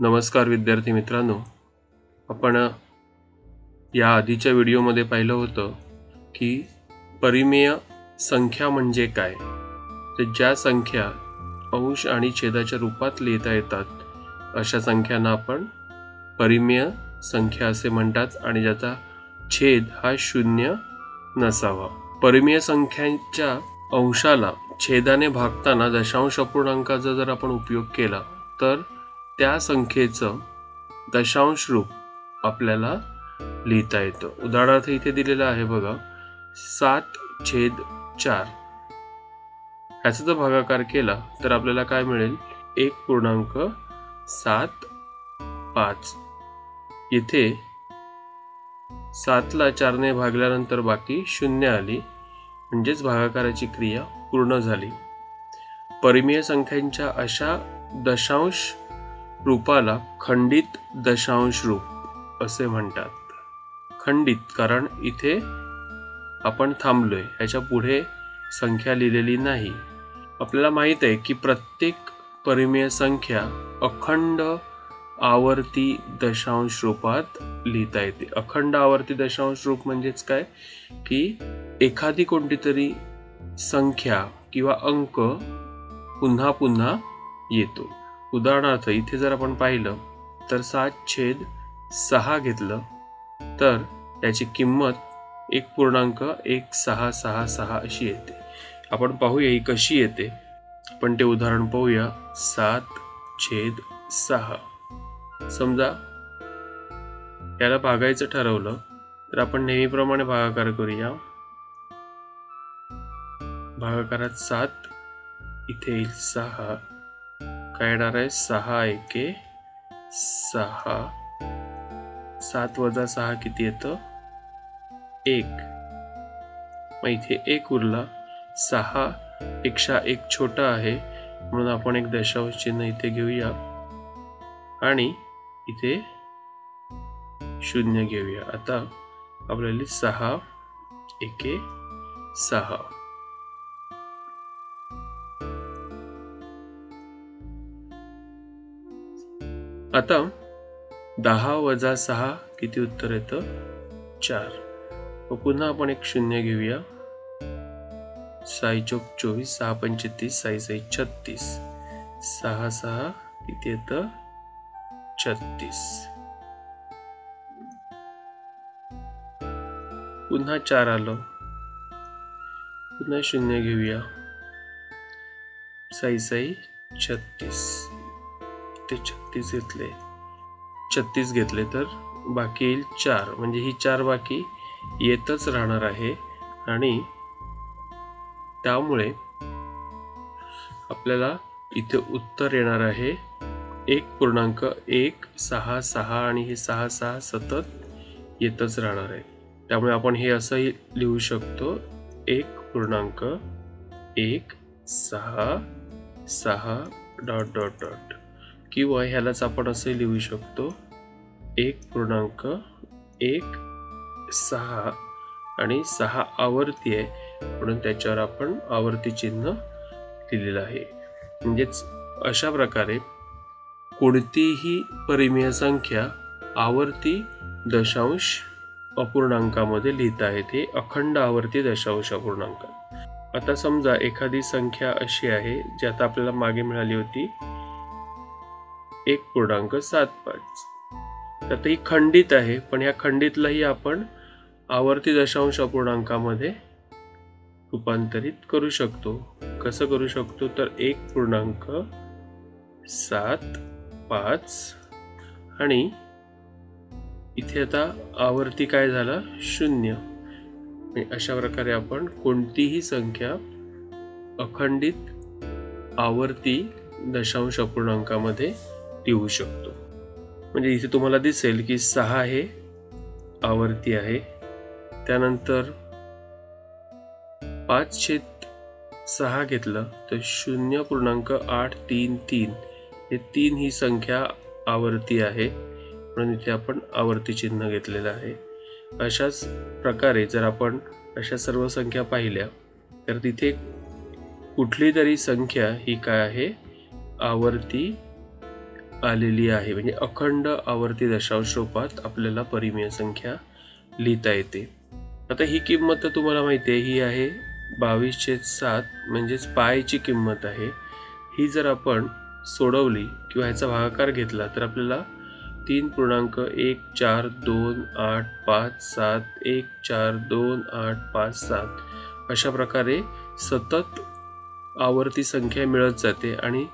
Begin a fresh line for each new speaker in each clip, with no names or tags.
नमस्कार विद्यार्थी मित्रांनो, आपण या आधीच्या व्हिडिओमध्ये पाहिलं होतं की परिमेय संख्या म्हणजे काय. तर ज्या संख्या अंश आणि छेदाच्या रूपात लिहिता येतात अशा संख्यांना आपण परिमेय संख्या असे म्हणतात आणि ज्याचा छेद हा शून्य नसावा. परिमेय संख्यांच्या अंशाला छेदाने भागताना दशांश अपूर्णांकाचा जर आपण उपयोग केला तर त्या संख्येचं दशांश रूप आपल्याला लिहिता येतं. उदाहरणार्थ इथे दिलेलं आहे बघा, 7/4. ह्याचा जर भागाकार केला तर आपल्याला काय मिळेल, 1.75. इथे 7ला 4ने भागल्यानंतर बाकी 0 आली, म्हणजेच भागाकाराची क्रिया पूर्ण झाली. परिमेय संख्यांच्या अशा दशांश रूपाला खंडित दशांश रूप असे म्हणतात. खंडित कारण इथे आपण थांबलोय, ह्याच्या पुढे संख्या लिहिलेली नाही. आपल्याला माहित आहे की प्रत्येक परिमेय संख्या अखंड आवर्ती दशांश रूपात लिहिता येते. अखंड आवर्ती दशांश रूप म्हणजेच काय की एखादी कोणती तरी संख्या किंवा अंक पुन्हा पुन्हा येतो. उदाहरणार्थ इथे जर आपण पाहिलं तर 7/6 घेतलं तर त्याची किंमत 1.1666 अशी येते. आपण पाहूया ही कशी येते. आपण ते उदाहरण पाहूया. 7/6. समजा याला भागायचं ठरवलं तर आपण नेहमीप्रमाणे भागाकार करूया. भागाकारात 7 इथे येईल 6, काय येणार आहे, 6 6. 7 वजा 6 किती येतं, 1. मग इथे 1 उरला. 6 पेक्षा 1 छोटा आहे म्हणून आपण एक दशांश चिन्ह इथे घेऊया आणि इथे 0 घेऊया. आता आपल्याला 6/6. आता 10 वजा 6 किती उत्तर येतं, 4. मग पुन्हा आपण एक 0 घेऊया. 6 चौक 24, 6 पंचे 30, 6 36. 6 किती येतं, 36. पुन्हा 4 आलं. पुन्हा 0 घेऊया. 6 36. ते 36 घेतले तर बाकी येईल 4. म्हणजे ही 4 बाकी येतच राहणार आहे आणि त्यामुळे आपल्याला इथे उत्तर येणार आहे 1.166 आणि हे 6 सतत येतच राहणार आहे. त्यामुळे आपण हे असंही लिहू शकतो, 1.166 ... किंवा ह्यालाच आपण असे लिहू शकतो 1.16 आणि 6 आवर्ती आहे म्हणून त्याच्यावर आपण आवर्ती चिन्ह लिहिलेलं आहे. म्हणजेच अशा प्रकारे कोणतीही परिमेय संख्या आवर्ती दशांश अपूर्णांकामध्ये लिहिता येते, अखंड आवर्ती दशांश अपूर्णांक. आता समजा एखादी संख्या अशी आहे जी आता आपल्याला मागे मिळाली होती 1.75. तर ही खंडित आहे, पण या खंडितलाही आपण आवर्ती दशांश अपूर्णांकामध्ये रूपांतरित करू शकतो. कसं करू शकतो तर 1.75 आणि इथे आता आवर्ती काय झाला, 0. अशा प्रकारे आपण कोणतीही संख्या अखंडित आवर्ती दशांश अपूर्णांकामध्ये लिहू शकतो. म्हणजे इथे तुम्हाला दिसेल की 6 हे आवर्ती आहे. त्यानंतर 5/6 घेतलं तर 0.833 हे 3 ही संख्या आवर्ती आहे म्हणून इथे आपण आवर्ती चिन्ह घेतलेलं आहे. अशाच प्रकारे जर आपण अशा सर्व संख्या पाहिल्या तर तिथे कुठली तरी संख्या ही काय आहे, आवर्ती आलेली आहे, म्हणजे अखंड आवर्ती दशांश रूपात आपल्याला परिमेय संख्या लिहिता येते. आता ही किंमत तर तुम्हाला माहिती आहे, ही आहे 22/7 म्हणजेच पायची किंमत आहे. ही जर आपण सोडवली किंवा ह्याचा भागाकार घेतला तर आपल्याला 3.142857 1428557 अशा प्रकारे सतत आवर्ती संख्या मिळत जाते. आणि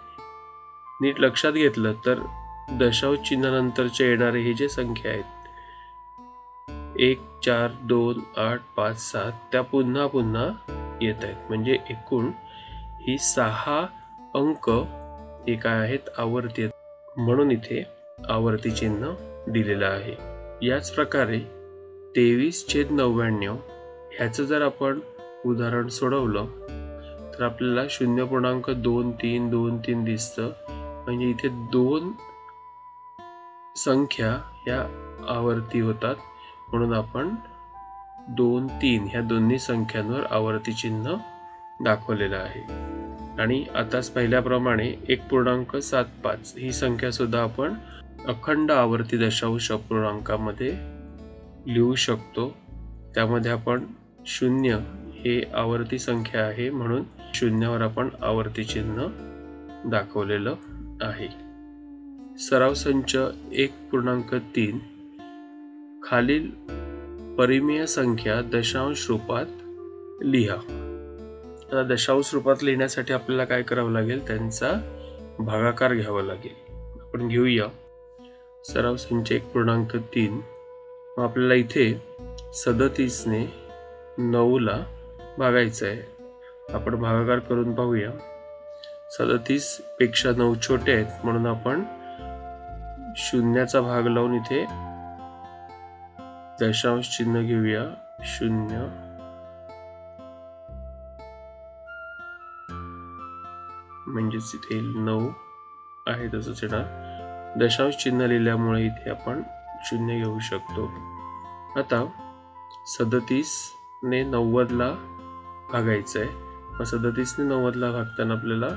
नीट लक्षात घेतलं तर दशांश चिन्हानंतरचे येणारे हे जे संख्या आहेत 1428557 त्या पुन्हा पुन्हा येत आहेत, म्हणजे एकूण ही 6 अंक हे काय आहेत, आवर्ती आहेत. म्हणून इथे आवर्ती चिन्ह दिलेलं आहे. याच प्रकारे 23/99 ह्याचं जर आपण उदाहरण सोडवलं तर आपल्याला 0.2323 दिसतं, म्हणजे इथे 2 संख्या ह्या आवर्ती होतात. म्हणून आपण 2, 3 ह्या दोन्ही संख्यांवर आवर्ती चिन्ह दाखवलेलं आहे. आणि आताच पहिल्याप्रमाणे 1.75 ही संख्या सुद्धा आपण अखंड आवर्ती दशांश अपूर्णांकामध्ये लिहू शकतो. त्यामध्ये आपण 0 हे आवर्ती संख्या आहे, म्हणून 0वर आपण आवर्ती चिन्ह दाखवलेलं आहे. सराव संच 1.3 खालील परिमेय संख्या दशांश रूपात लिहा. आता दशांश रूपात लिहिण्यासाठी आपल्याला काय करावं लागेल, त्यांचा भागाकार घ्यावा लागेल. आपण घेऊया सराव संच 1.3. आपल्याला इथे 37 ने 9 ला भागायचं आहे. आपण भागाकार करून पाहूया. 37 पेक्षा 9 छोटे आहेत, म्हणून आपण 0चा भाग लावून इथे दशांश चिन्ह घेऊया. 0 म्हणजेच इथे 9 आहे तसंच येणार. दशांश चिन्ह लिहिल्यामुळे इथे आपण 0 घेऊ शकतो. आता 37 ने 90 ला भागायचं आहे. मग 37 ने 90 ला भागताना आपल्याला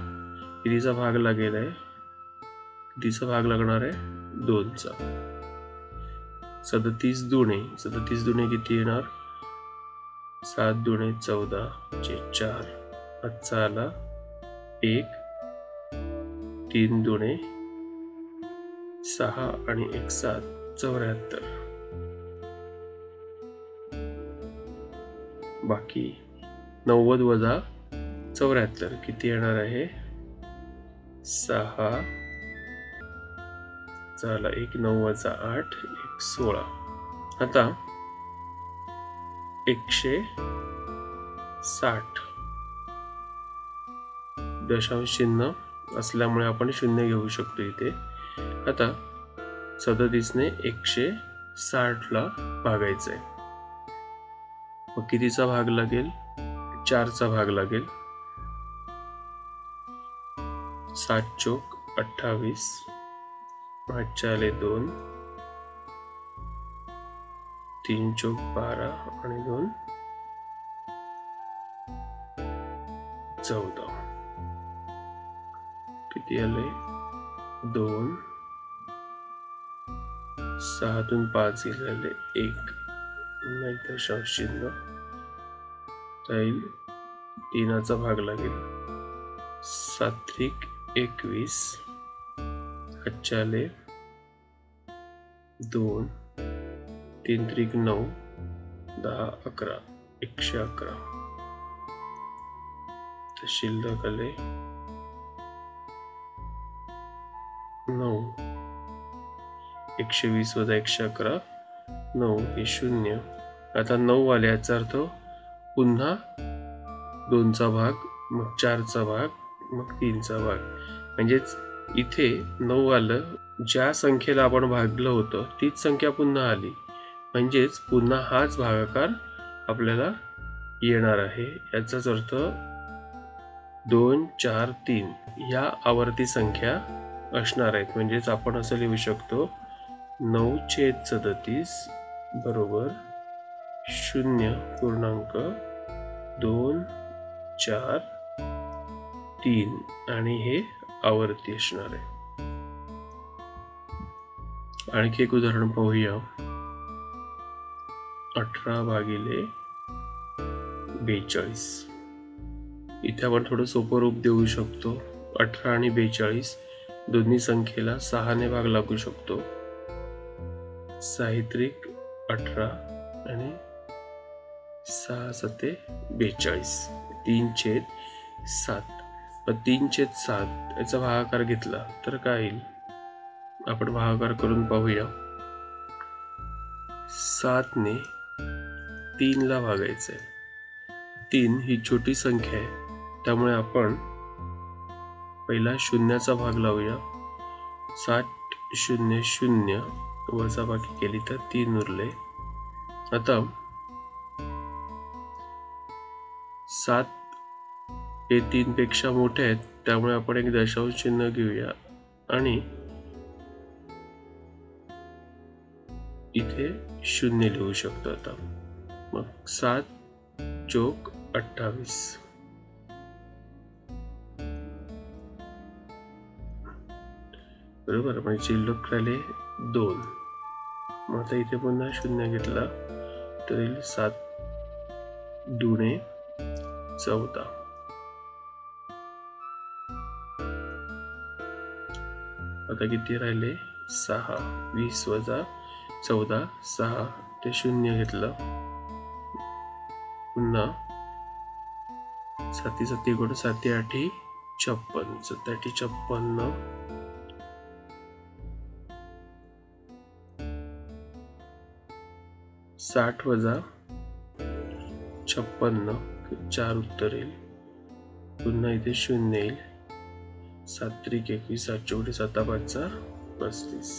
कितीचा भाग लागेल आहे, कितीचा भाग लागणार आहे, 2चा. 37 दुणे किती येणार, 7 दुणे 14 चे 4. आजचा आला 1, 3 दुणे 6 आणि 1 7 74. बाकी 90 वजा 74 किती येणार आहे, 6 झाला 1 9 वजा 8 1 16. आता 160 दशांश चिन्ह असल्यामुळे आपण 0 घेऊ शकतो इथे. आता 37 ने 160 ला भागायचंय. मग कितीचा भाग लागेल, 4चा भाग लागेल. 7 चोक 28, 5 आले 2, 3 चोक 12 आणि 2 14. किती आले, 2, 6तून 5 गेलेले 1, नाही दशांश चिन्ह राहील. 3चा भाग लागेल. 7 21, 5 आले 2, 3 9, 10 11 111. तर शिल्लक आले 9. 120 वजा 111 9 हे 0. आता 9 आले, याचा अर्थ पुन्हा 2चा भाग, मग 4चा भाग, मग 3चा भाग. म्हणजेच इथे 9 आलं, ज्या संख्येला आपण भागलं होतं तीच संख्या पुन्हा आली, म्हणजेच पुन्हा हाच भागाकार आपल्याला येणार आहे. याचाच अर्थ 2 4 3 ह्या आवर्ती संख्या असणार आहेत. म्हणजेच आपण असं लिहू शकतो 9/37 बरोबर 0.243 आणि हे आवर्ती असणार आहे. आणखी एक उदाहरण पाहूया. 18/42. इथे आपण थोडं सोपं रूप देऊ शकतो. 18 आणि 42 दोन्ही संख्येला 6 ने भाग लागू शकतो. साहित्रिक 18 आणि 6 सते 42, 3/7. 3/7 याचा भागाकार घेतला तर काय येईल? आपण भागाकार करून पाहूया. 7 ने 3 ला भागायचंय. 3 ही छोटी संख्या आहे, त्यामुळे आपण पहिला शून्याचा भाग लावूया. 7 0 0 वजाबाकी केली तर 3 उरले. आता 7 हे 3 पेक्षा मोठे आहेत, त्यामुळे आपण एक दशांश चिन्ह घेऊया आणि इथे 0 लिहू शकतो. आता मग 7 + 28. बरोबर, म्हणजे शिल्लक राहिले 2. मग आता इथे पुन्हा 0 घेतला तर येईल 7 दुणे 14. आता किती राहिले? 6. 20 + 14 6. ते 0 घेतलं. पुन्हा 7 7 × 7 8 56. 7 8 56. 60 + 56 4 उत्तर येईल. पुन्हा इथे 0 येईल. 7 त्रिक 21. 7 चौघे 7 5 35.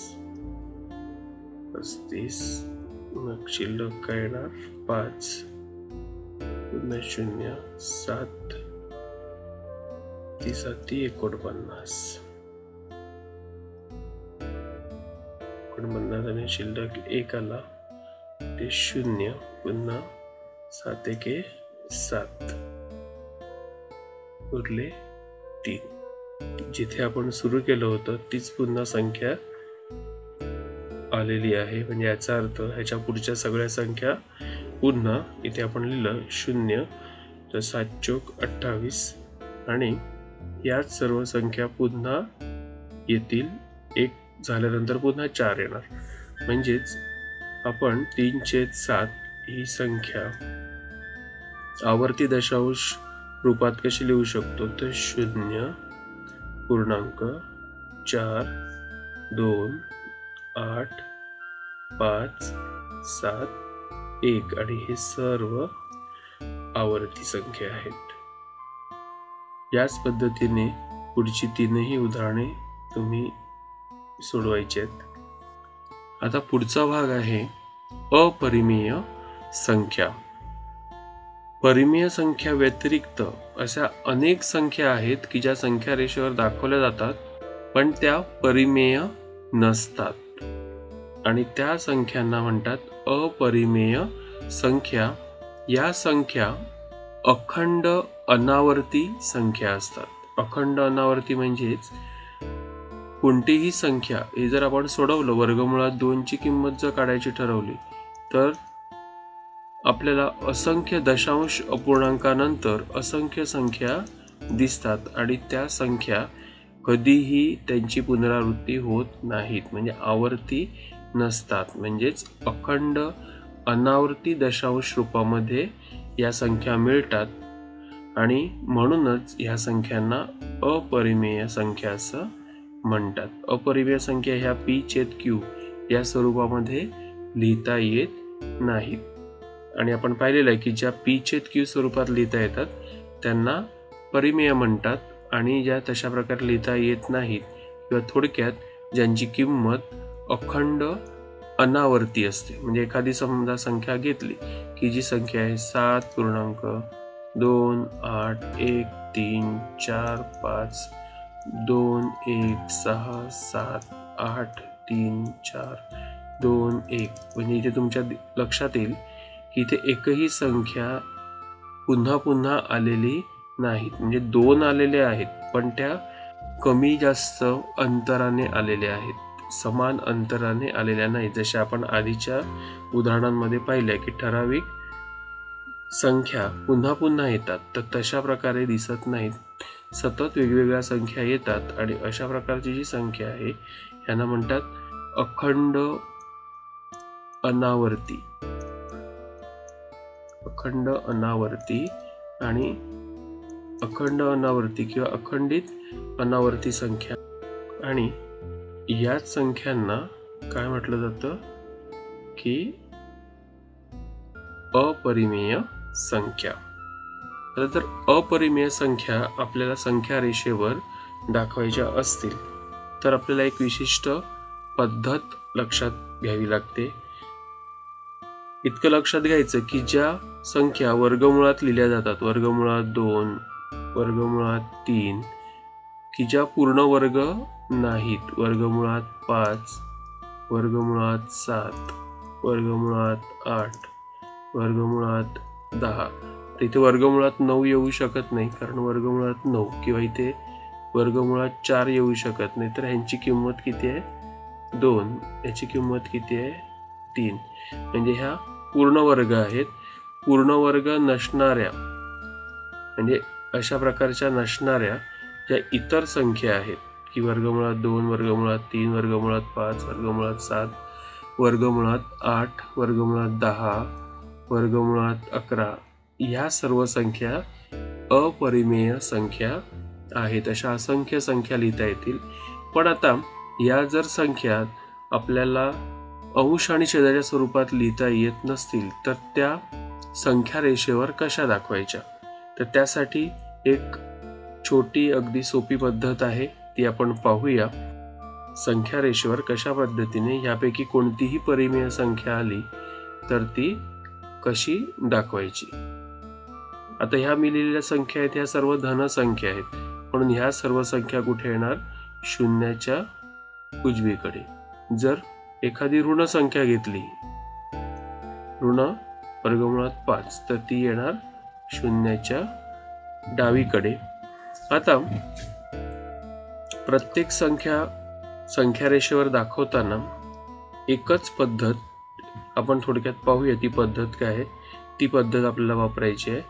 35. मग शिल्लक काय येणार? 5. पुन्हा 0. 7 × 7 = 49. 49 आणि शिल्लक 1 आला ते 0. पुन्हा 7 1 7 उरले 3. जिथे आपण सुरू केलं होतं तीच पुन्हा संख्या आलेली आहे. म्हणजे याचा अर्थ ह्याच्या पुढच्या सगळ्या संख्या पुन्हा इथे आपण लिहिलं 0 तर 7 + 28 आणि याच सर्व संख्या पुन्हा येतील. 1 झाल्यानंतर पुन्हा 4 येणार. म्हणजेच आपण 3/7 ही संख्या आवर्ती दशांश रूपात कशी लिहू शकतो? तर 0.4 2 8 5 7 1 आणि हे सर्व आवर्ती संख्या आहेत. याच पद्धतीने पुढची 3ही उदाहरणे तुम्ही सोडवायची आहेत. आता पुढचा भाग आहे अपरिमेय संख्या. परिमेय संख्या व्यतिरिक्त अशा अनेक संख्या आहेत की ज्या संख्या रेषेवर दाखवल्या जातात पण त्या परिमेय नसतात आणि त्या संख्यांना म्हणतात अपरिमेय संख्या. या संख्या अखंड अनावर्ती संख्या असतात. अखंड अनावर्ती म्हणजेच कोणतीही संख्या हे जर आपण सोडवलं, वर्गमुळात 2 ची किंमत जर काढायची ठरवली तर आपल्याला असंख्य दशांश अपूर्णांकानंतर असंख्य संख्या दिसतात आणि त्या संख्या कधीही त्यांची पुनरावृत्ती होत नाहीत, म्हणजे आवर्ती नसतात. म्हणजेच अखंड अनावर्ती दशांश रूपामध्ये या संख्या मिळतात आणि म्हणूनच ह्या संख्यांना अपरिमेय संख्या असं म्हणतात. अपरिमेय संख्या ह्या p/q या स्वरूपामध्ये लिहिता येत नाहीत आणि आपण पाहिलेलं आहे की ज्या p/q स्वरूपात लिहिता येतात त्यांना परिमेय म्हणतात आणि ज्या तशा प्रकारे लिहिता येत नाहीत किंवा थोडक्यात ज्यांची किंमत अखंड अनावर्ती असते, म्हणजे एखादी समजा संख्या घेतली की जी संख्या आहे 7.1314167834214 म्हणजे इथे तुमच्या लक्षात येईल की इथे एकही संख्या पुन्हा पुन्हा आलेली नाहीत. म्हणजे 2 आलेले आहेत पण त्या कमी जास्त अंतराने आलेले आहेत. समान अंतराने आलेल्या नाहीत. जसे आपण आधीच्या उदाहरणांमध्ये पाहिले की ठराविक संख्या पुन्हा पुन्हा येतात, तर तशा प्रकारे दिसत नाहीत. सतत वेगवेगळ्या संख्या येतात आणि अशा प्रकारची जी संख्या आहे यांना म्हणतात अखंड अनावर्ती. अखंड अनावर्ती आणि अखंड अनावर्ती किंवा अखंडित अनावर्ती संख्या. आणि याच संख्यांना काय म्हटलं जातं की अपरिमेय संख्या. तर अपरिमेय संख्या आपल्याला संख्या रेषेवर दाखवायच्या असतील तर आपल्याला एक विशिष्ट पद्धत लक्षात घ्यावी लागते. इतकं लक्षात घ्यायचं की ज्या संख्या वर्गमुळात लिहिल्या जातात, वर्गमुळात 2, वर्गमुळात 3, की ज्या पूर्ण वर्ग नाहीत, वर्गमुळात 5, वर्गमुळात 7, वर्गमुळात 8, वर्गमुळात 10, तर इथे वर्गमुळात 9 येऊ शकत नाही कारण वर्गमुळात 9, किंवा इथे वर्गमुळात 4 येऊ शकत नाही, तर ह्यांची किंमत किती आहे 2, याची किंमत किती आहे 3. म्हणजे ह्या पूर्ण वर्ग आहेत. पूर्ण वर्ग नसणाऱ्या म्हणजे अशा प्रकारच्या नसणाऱ्या ज्या इतर संख्या आहेत की वर्गमुळात 2, वर्गमुळात 3, वर्गमुळात 5, वर्गमुळात 7, वर्गमुळात 8, वर्गमुळात 10, वर्गमुळात 11, ह्या सर्व संख्या अपरिमेय संख्या आहेत. अशा असंख्य संख्या लिहिता येतील. पण आता या जर संख्या आपल्याला अंश आणि छेदाच्या स्वरूपात लिहिता येत नसतील तर त्या संख्या रेषेवर कशा दाखवायच्या, तर त्यासाठी एक छोटी अगदी सोपी पद्धत आहे, ती आपण पाहूया. संख्या रेषेवर कशा पद्धतीने यापैकी कोणतीही परिमेय संख्या आली तर ती कशी दाखवायची. आता ह्या मी लिहिलेल्या संख्या आहेत ह्या सर्व धन संख्या आहेत, म्हणून ह्या सर्व संख्या कुठे येणार, शून्याच्या उजवीकडे. जर एखादी ऋण संख्या घेतली, ऋण वर्गमुळात 5, तर ती येणार शून्याच्या डावीकडे. आता प्रत्येक संख्या रेषेवर दाखवताना एकच पद्धत आपण थोडक्यात पाहूया. ती पद्धत काय आहे, ती पद्धत आपल्याला वापरायची आहे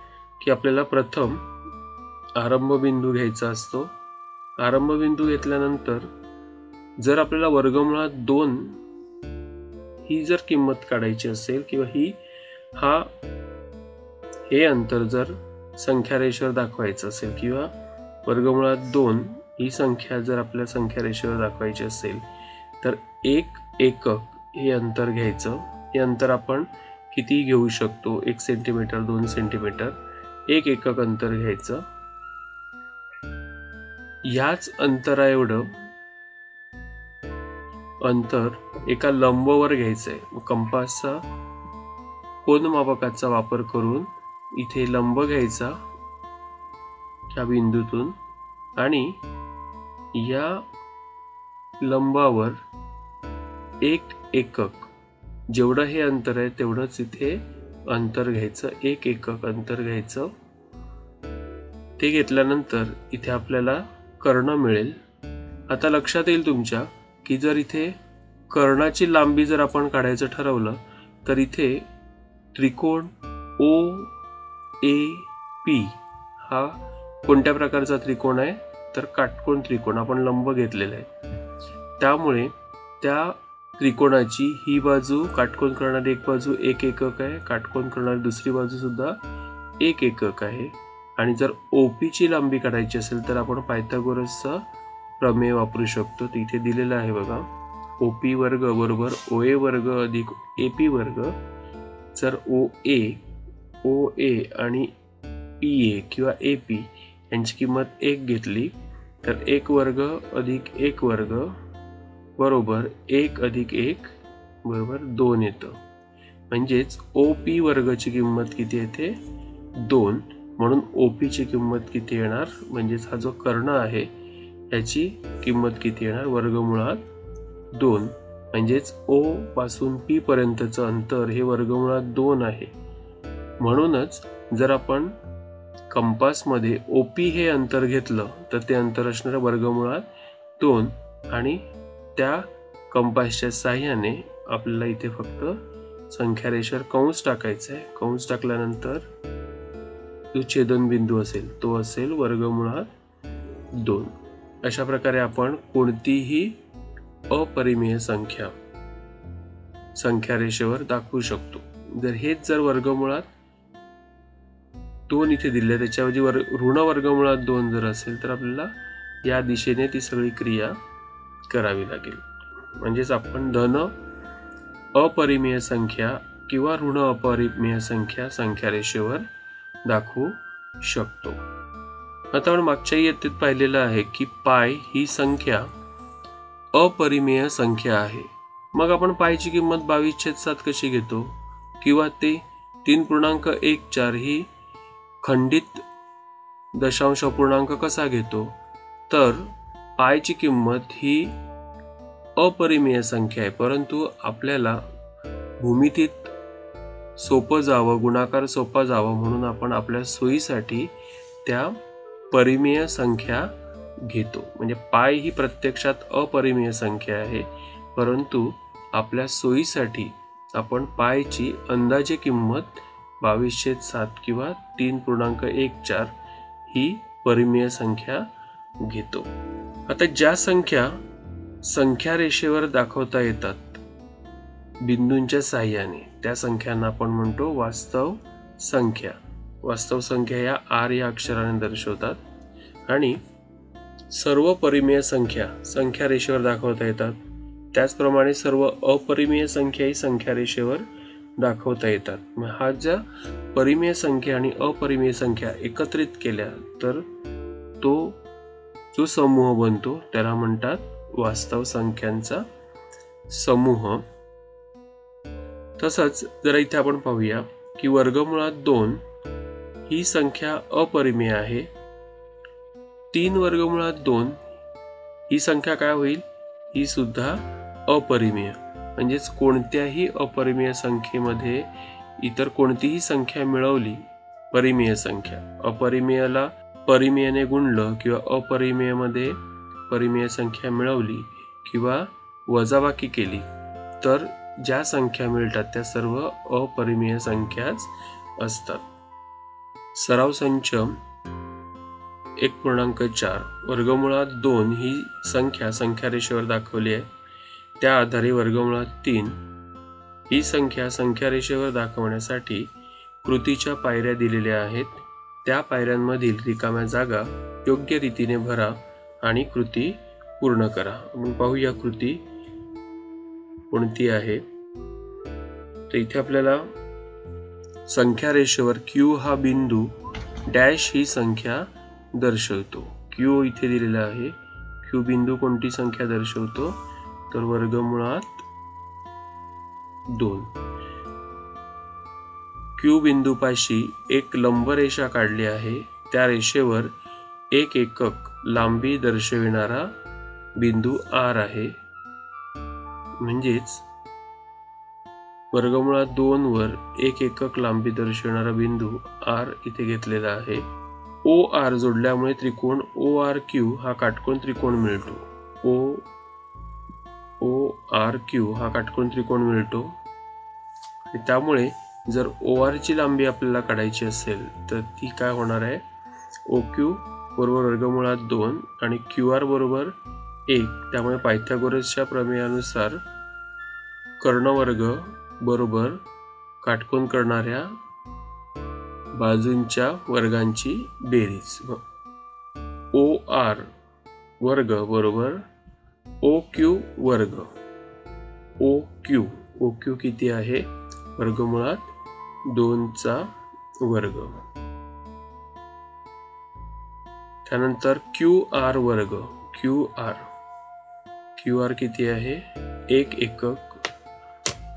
की आपल्याला प्रथम आरंभबिंदू घ्यायचा असतो. आरंभबिंदू घेतल्यानंतर जर आपल्याला वर्गमुळात 2 ही जर किंमत काढायची असेल किंवा हे अंतर जर संख्या रेषेवर दाखवायचं असेल किंवा वर्गमुळात 2 ही संख्या जर आपल्या संख्या रेषेवर दाखवायची असेल तर 1 एकक हे अंतर घ्यायचं. हे अंतर आपण किती घेऊ शकतो, 1 सेंटीमीटर, 2 सेंटीमीटर, 1 एकक अंतर घ्यायचं. याच अंतराएवढं अंतर एका लंबवर घ्यायचंय. कंपासचा कोनमापकाचा वापर करून इथे लंब घ्यायचा या बिंदूतून आणि या लंबावर 1 एकक जेवढं हे अंतर आहे तेवढंच इथे अंतर घ्यायचं, 1 एकक अंतर घ्यायचं. ते घेतल्यानंतर इथे आपल्याला कर्ण मिळेल. आता लक्षात येईल तुमच्या की जर इथे कर्णाची लांबी जर आपण काढायचं ठरवलं तर इथे त्रिकोण OAP हा कोणत्या प्रकारचा त्रिकोण आहे, तर काटकोन त्रिकोण. आपण लंब घेतलेला आहे, त्यामुळे त्या त्रिकोणाची ही बाजू काटकोन करणारी एक बाजू 1 एकक आहे, काटकोन करणारी दुसरी बाजू सुद्धा 1 एकक आहे. आणि जर OP ची लांबी काढायची असेल तर आपण पायथागोरसचा प्रमेय वापरू शकतो. तिथे दिलेला आहे बघा, OP वर्ग बरोबर OA वर्ग अधिक AP वर्ग. जर OA आणि PA किंवा AP यांची किंमत 1 घेतली तर 1 वर्ग अधिक 1 वर्ग बरोबर 1 अधिक 1 बरोबर 2 येतं. म्हणजेच OP वर्गाची किंमत किती येते, 2. म्हणून OP ची किंमत किती येणार, म्हणजेच हा जो कर्ण आहे याची किंमत किती येणार, वर्गमुळात 2. म्हणजेच O पासून P पर्यंतचं अंतर हे वर्गमुळात 2 आहे. म्हणूनच जर आपण कंपासमध्ये OP हे अंतर घेतलं तर ते अंतर असणार वर्गमुळात 2 आणि त्या कंपासच्या साहाय्याने आपल्याला इथे फक्त संख्या रेषेवर कंस टाकायचा आहे. कंस टाकल्यानंतर जो छेदनबिंदू असेल तो असेल वर्गमुळात 2. अशा प्रकारे आपण कोणतीही अपरिमेय संख्या रेषेवर दाखवू शकतो. जर वर्गमुळात 2 इथे दिले, त्याच्याऐवजी ऋण वर्गमुळात 2 जर असेल तर आपल्याला या दिशेने ती सगळी क्रिया करावी लागेल. म्हणजेच आपण धन अपरिमेय संख्या किंवा ऋण अपरिमेय संख्या रेषेवर दाखवू शकतो. आता आपण मागच्या इयत्तेत पाहिलेलं आहे की पाय ही संख्या अपरिमेय संख्या आहे. मग आपण पायची किंमत 22/7 कशी घेतो किंवा ते 3.14 ही खंडित दशांश अपूर्णांक कसा घेतो, तर पायची किंमत ही अपरिमेय संख्या आहे, परंतु आपल्याला भूमितीत सोपं जावं, गुणाकार सोपा जावं म्हणून आपण आपल्या सोयीसाठी त्या परिमेय संख्या घेतो. म्हणजे पाय ही प्रत्यक्षात अपरिमेय संख्या आहे, परंतु आपल्या सोयीसाठी आपण पायची अंदाजे किंमत 22/7 किंवा 3.14 ही परिमेय संख्या घेतो. आता ज्या संख्या रेषेवर दाखवता येतात बिंदूंच्या साहाय्याने, त्या संख्यांना आपण म्हणतो वास्तव संख्या. वास्तव संख्या या आर या अक्षराने दर्शवतात आणि सर्व परिमेय संख्या रेषेवर दाखवता येतात. त्याचप्रमाणे सर्व अपरिमेय संख्याही संख्या रेषेवर दाखवता येतात. मग हा ज्या परिमेय संख्या आणि अपरिमेय संख्या एकत्रित केल्या तर तो जो समूह बनतो त्याला म्हणतात वास्तव संख्यांचा समूह. तसंच जरा इथे आपण पाहूया की वर्गमुळात 2 ही संख्या अपरिमेय आहे. 3 वर्गमुळात 2 ही संख्या काय होईल, ही सुद्धा अपरिमेय. म्हणजेच कोणत्याही अपरिमेय संख्येमध्ये इतर कोणतीही संख्या मिळवली, परिमेय संख्या, अपरिमेयला परिमेयने गुणलं किंवा अपरिमेयमध्ये परिमेय संख्या मिळवली किंवा वजाबाकी केली तर ज्या संख्या मिळतात त्या सर्व अपरिमेय संख्याच असतात. सराव संच 1.4 वर्गमुळात 2 ही संख्या रेषेवर दाखवली आहे. त्या आधारे वर्गमुळात 3 ही संख्या रेषेवर दाखवण्यासाठी कृतीच्या पायऱ्या दिलेल्या आहेत. त्या पायऱ्यांमधील रिकाम्या जागा योग्य रीतीने भरा आणि कृती पूर्ण करा. आपण पाहूया कृती कोणती आहे. तर इथे आपल्याला संख्या रेषेवर Q हा बिंदू डॅश ही संख्या दर्शवतो. Q इथे दिलेला आहे. Q बिंदू कोणती संख्या दर्शवतो, तर वर्गमुळात 2. Q बिंदूपाशी एक लंबरेषा काढली आहे. त्या रेषेवर एक एकक लांबी दर्शविणारा बिंदू R आहे. म्हणजेच वर्गमुळात 2 वर एक एकक लांबी दर्शविणारा बिंदू R इथे घेतलेला आहे. OR जोडल्यामुळे त्रिकोण ORQ हा काटकोन त्रिकोण मिळतो. ORQ हा काटकोन त्रिकोण मिळतो. त्यामुळे जर OR ची लांबी आपल्याला काढायची असेल तर ती काय होणार आहे, OQ बरोबर वर्गमुळात 2 आणि QR बरोबर 1. त्यामुळे पायथागोरसच्या प्रमेयानुसार कर्णवर्ग बरोबर काटकोन करणाऱ्या बाजूंच्या वर्गांची बेरीज. OR वर्ग बरोबर OQ वर्ग. OQ किती आहे, वर्गमुळात 2चा वर्ग. त्यानंतर QR वर्ग. QR किती आहे, एक एकक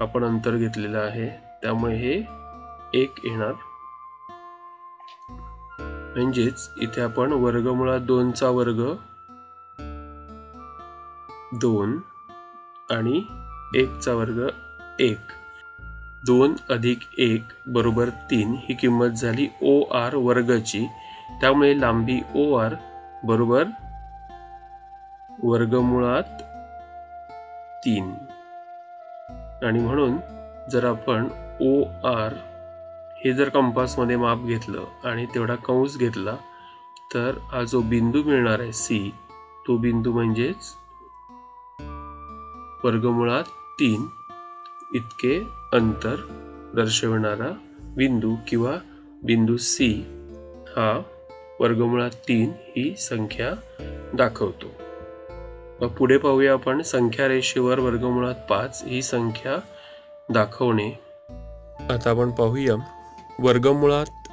आपण अंतर घेतलेलं आहे त्यामुळे हे 1 येणार. म्हणजेच इथे आपण वर्गमुळात 2चा वर्ग 2 आणि 1चा वर्ग 1. 2 अधिक 1 बरोबर 3 ही किंमत झाली OR वर्गची. त्यामुळे लांबी OR बरोबर वर्गमुळात 3 आणि म्हणून जर आपण OR हे जर कंपासमध्ये माप घेतलं आणि तेवढा कंस घेतला तर हा जो बिंदू मिळणार आहे C तो बिंदू म्हणजेच वर्गमुळात 3 इतके अंतर दर्शविणारा बिंदू किंवा बिंदू C हा वर्गमुळात 3 ही संख्या दाखवतो. मग पुढे पाहूया आपण संख्या रेषेवर वर्गमुळात 5 ही संख्या दाखवणे. आता आपण पाहूया वर्गमुळात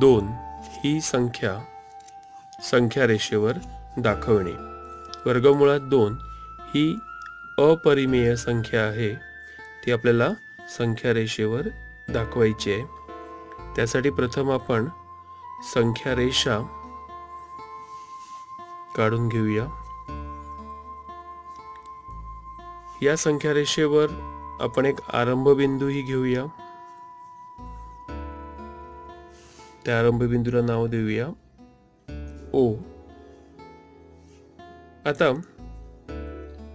2 ही संख्या रेषेवर दाखवणे. वर्गमुळात 2 ही अपरिमेय संख्या आहे, ती आपल्याला संख्या रेषेवर दाखवायची आहे. त्यासाठी प्रथम आपण संख्या रेषा काढून घेऊया. या संख्या रेषेवर आपण एक आरंभ बिंदूही घेऊया. त्या आरंभ बिंदूला नाव देऊया O. आता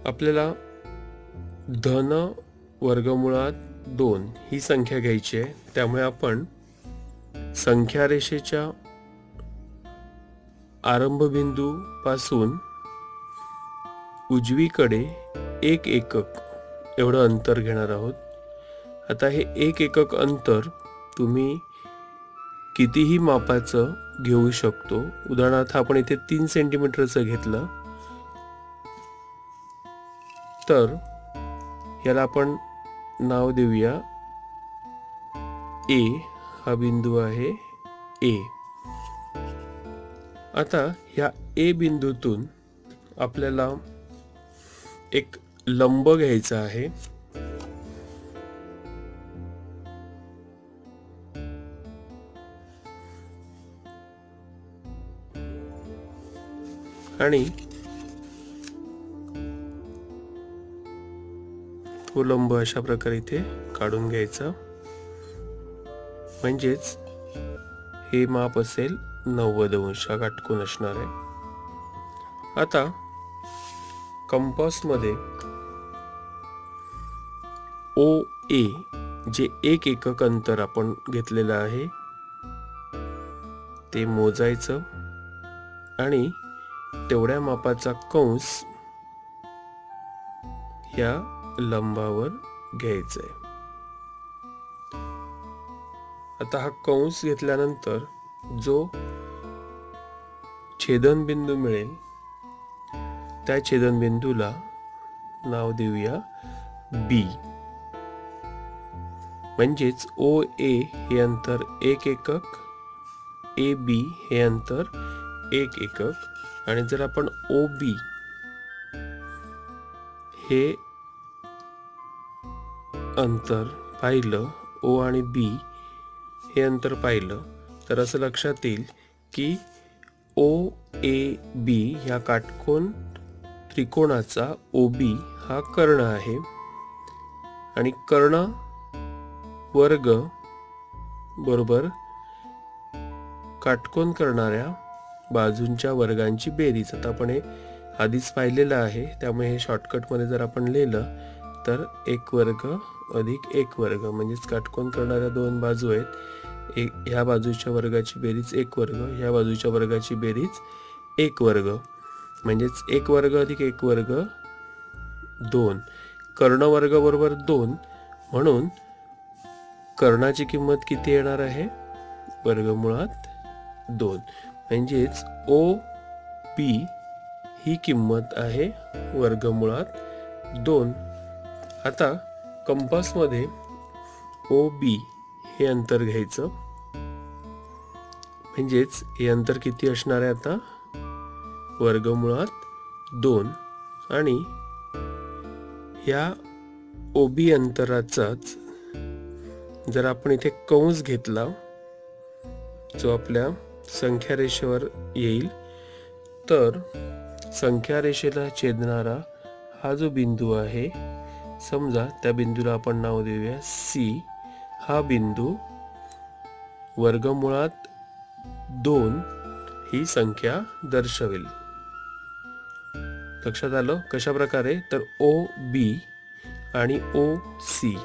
आपल्याला धन वर्गमुळात 2 ही संख्या घ्यायची आहे. त्यामुळे आपण संख्या रेषेच्या आरंभ बिंदू पासून उजवीकडे 1 एकक एवढं अंतर घेणार आहोत. आता हे 1 एकक अंतर तुम्ही कितीही मापाचं घेऊ शकतो. उदाहरणार्थ आपण इथे 3 सेंटीमीटरचं घेतलं तर याला आपण नाव देऊया A. हा बिंदू आहे A. आता ह्या A बिंदूतून आपल्याला एक लंब घ्यायचा आहे. आणि तो लंब अशा प्रकारे इथे काढून घ्यायचा. म्हणजेच हे माप असेल 90 अंश हा काटकोन असणार आहे. आता कंपास मध्ये OA जे 1 एकक अंतर आपण घेतलेलं आहे ते मोजायचं आणि तेवढ्या मापाचा कंस या लंबावर घ्यायचा आहे. आता हा कंस घेतल्यानंतर जो छेदनबिंदू मिळेल त्या छेदनबिंदूला नाव देऊया B. म्हणजेच OA हे अंतर 1 एकक, AB हे अंतर 1 एकक आणि जर आपण OB हे अंतर पाहिलं, O आणि B हे अंतर पाहिलं तर असं लक्षात येईल की OAB ह्या काटकोन त्रिकोणाचा OB हा कर्ण आहे आणि कर्ण वर्ग बरोबर काटकोन करणाऱ्या बाजूंच्या वर्गांची बेरीज. आता आपण हे आधीच पाहिलेलं आहे, त्यामुळे हे शॉर्टकटमध्ये जर आपण लिहिलं तर 1 वर्ग अधिक 1 वर्ग म्हणजेच काटकोन करणाऱ्या 2 बाजू आहेत. ह्या बाजूच्या वर्गाची बेरीज 1 वर्ग, ह्या बाजूच्या वर्गाची बेरीज 1 वर्ग म्हणजेच 1 वर्ग अधिक 1 वर्ग 2. कर्ण वर्ग बरोबर 2 म्हणून कर्णाची किंमत किती येणार आहे? वर्गमुळात 2. म्हणजेच OB ही किंमत आहे वर्गमुळात 2. आता कंपास मध्ये OB हे अंतर घ्यायचं. म्हणजेच हे अंतर किती असणार आहे आता? वर्गमुळात 2. आणि ह्या OB अंतराचाच जर आपण इथे कंस घेतला जो आपल्या संख्या रेषेवर येईल तर संख्या रेषेला छेदणारा हा जो बिंदू आहे, समजा त्या बिंदूला आपण नाव देऊया C. हा बिंदू वर्गमुळात 2 ही संख्या दर्शवेल. लक्षात आलं कशा प्रकारे? तर ओ बी आणि ओ सी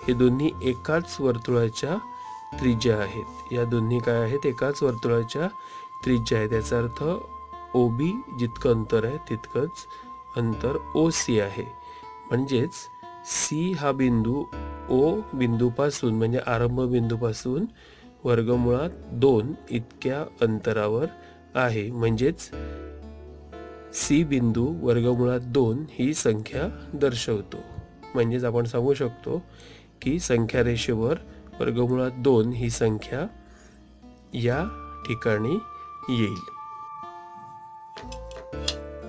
हे दोन्ही एकाच वर्तुळाच्या त्रिज्या आहेत. या दोन्ही काय आहेत? एकाच वर्तुळाच्या त्रिज्या आहेत. याचा अर्थ ओ बी जितकं अंतर आहे तितकंच अंतर ओ सी आहे. म्हणजेच सी हा बिंदू ओ बिंदूपासून म्हणजे आरंभ बिंदूपासून वर्गमुळात 2 इतक्या अंतरावर आहे. म्हणजेच सी बिंदू वर्गमुळात 2 ही संख्या दर्शवतो. म्हणजेच आपण सांगू शकतो की संख्या रेषेवर वर्गमुळात 2 ही संख्या या ठिकाणी येईल.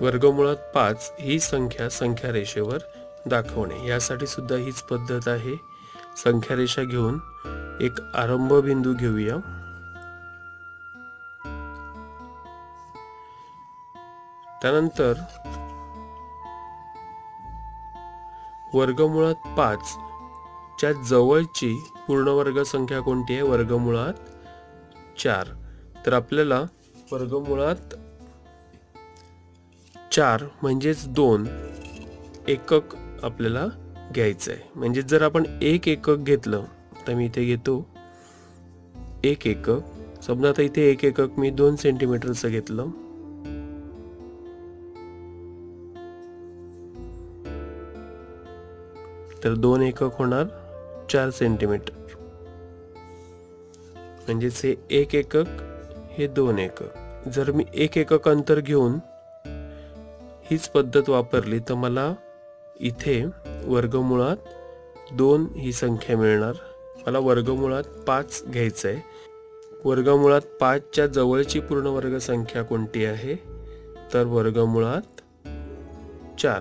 वर्गमुळात 5 ही संख्या रेषेवर दाखवणे, यासाठी सुद्धा हीच पद्धत आहे. संख्या रेषा घेऊन एक आरंभ बिंदू घेऊया. त्यानंतर वर्गमुळात 5 च्या जवळची पूर्णवर्ग संख्या कोणती आहे? वर्गमुळात 4. तर आपल्याला वर्गमुळात 4 म्हणजेच 2 एकक आपल्याला घ्यायचं आहे. म्हणजे जर आपण 1 एकक घेतलं तर मी इथे घेतो 1 एकक. समजा आता इथे 1 एकक मी 2 सेंटीमीटरचं घेतलं. तर 2 एकक होणार 4 सेंटीमीटर. म्हणजेच हे 1 एकक, हे 2 एकक. जर मी 1 एकक अंतर घेऊन हीच पद्धत वापरली तर मला इथे वर्गमुळात 2 ही संख्या मिळणार. मला वर्गमुळात 5 घ्यायचं आहे. वर्गमुळात 5 च्या जवळची पूर्णवर्ग संख्या कोणती आहे? तर वर्गमुळात 4.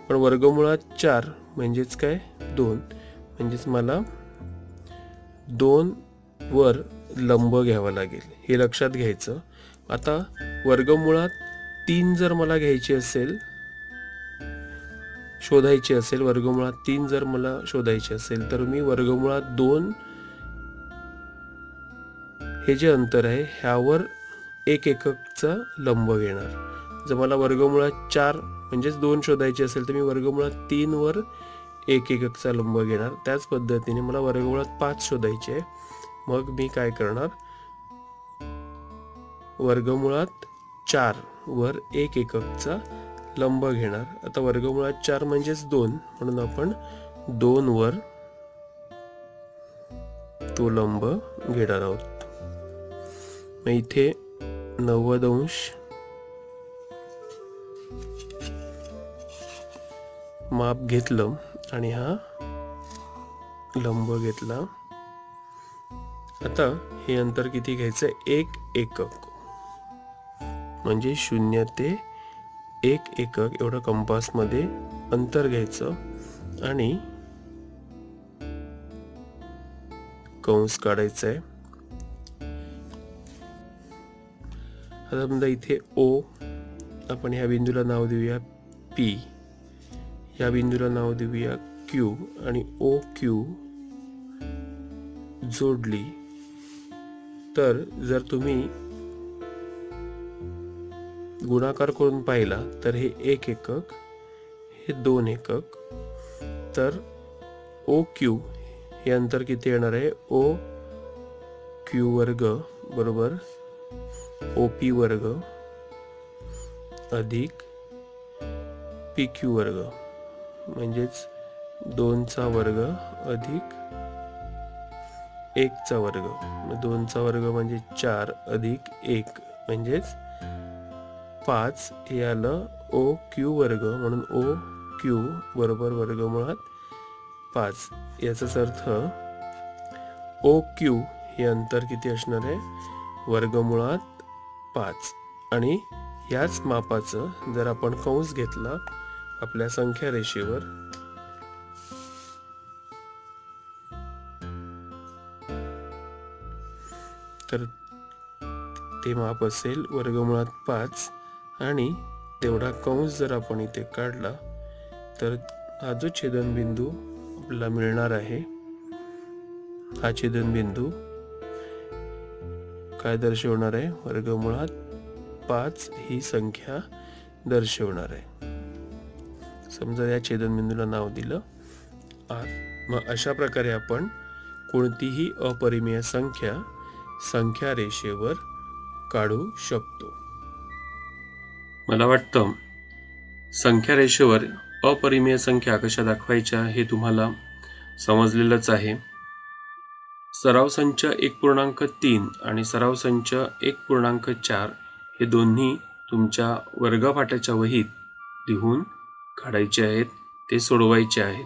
पण वर्गमुळात 4 म्हणजेच काय? 2. म्हणजेच मला 2 वर लंब घ्यावा लागेल, हे लक्षात घ्यायचं. आता वर्गमुळात 3 जर मला घ्यायची असेल, शोधायची असेल, वर्गमुळात 3 जर मला शोधायची असेल तर मी वर्गमुळात 2 हे जे अंतर आहे ह्यावर 1 एककचा लंब घेणार. जर मला वर्गमुळात 4 म्हणजेच 2 शोधायचे असेल तर मी वर्गमुळात 3 वर 1 एककचा लंब घेणार. त्याच पद्धतीने मला वर्गमुळात 5 शोधायचे आहे. मग मी काय करणार? वर्गमुळात 4 वर 1 एककचा लंब घेणार. आता वर्गमुळात 4 म्हणजेच 2, म्हणून आपण 2 वर तो लंब घेणार आहोत. मग इथे 90 अंश माप घेतलं आणि हा लंब घेतला. आता हे अंतर किती घ्यायचं? 1 एकक. म्हणजे 0 ते 1 एकक एवढं कंपास मध्ये अंतर घ्यायचं आणि कंस काढायचा आहे. आता समजा इथे O, आपण ह्या बिंदूला नाव देऊया P, या बिंदूला नाव देऊया Q आणि OQ जोडली तर जर तुम्ही गुणाकार करून पाहिला तर हे 1 एकक, हे 2 एकक. तर OQ हे अंतर किती येणार आहे? OQ वर्ग बरोबर OP वर्ग अधिक PQ वर्ग, म्हणजेच 2 चा वर्ग अधिक 1 चा वर्ग. 2 चा वर्ग म्हणजे 4 अधिक 1 म्हणजेच 5 हे आलं OQ वर्ग. म्हणून OQ बरोबर वर्गमुळात 5. याचाच अर्थ OQ हे अंतर किती असणार आहे? वर्गमुळात 5. आणि याच मापाचं जर आपण कंस घेतला आपल्या संख्या रेषेवर तर ते माप असेल वर्गमुळात 5. आणि तेवढा कंस जर आपण इथे काढला तर हा जो छेदनबिंदू आपल्याला मिळणार आहे, हा छेदनबिंदू काय दर्शवणार आहे? वर्गमुळात 5 ही संख्या दर्शवणार आहे. समजा या छेदनबिंदूला नाव दिलं R. मग अशा प्रकारे आपण कोणतीही अपरिमेय संख्या संख्या रेषेवर काढू शकतो. मला वाटतं संख्या रेषेवर अपरिमेय संख्या कशा दाखवायच्या हे तुम्हाला समजलेलंच आहे. सराव संच 1.3 आणि सराव संच 1.4 हे दोन्ही तुमच्या वर्गपाठाच्या वहीत लिहून काढायचे आहेत, ते सोडवायचे आहेत.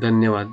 धन्यवाद.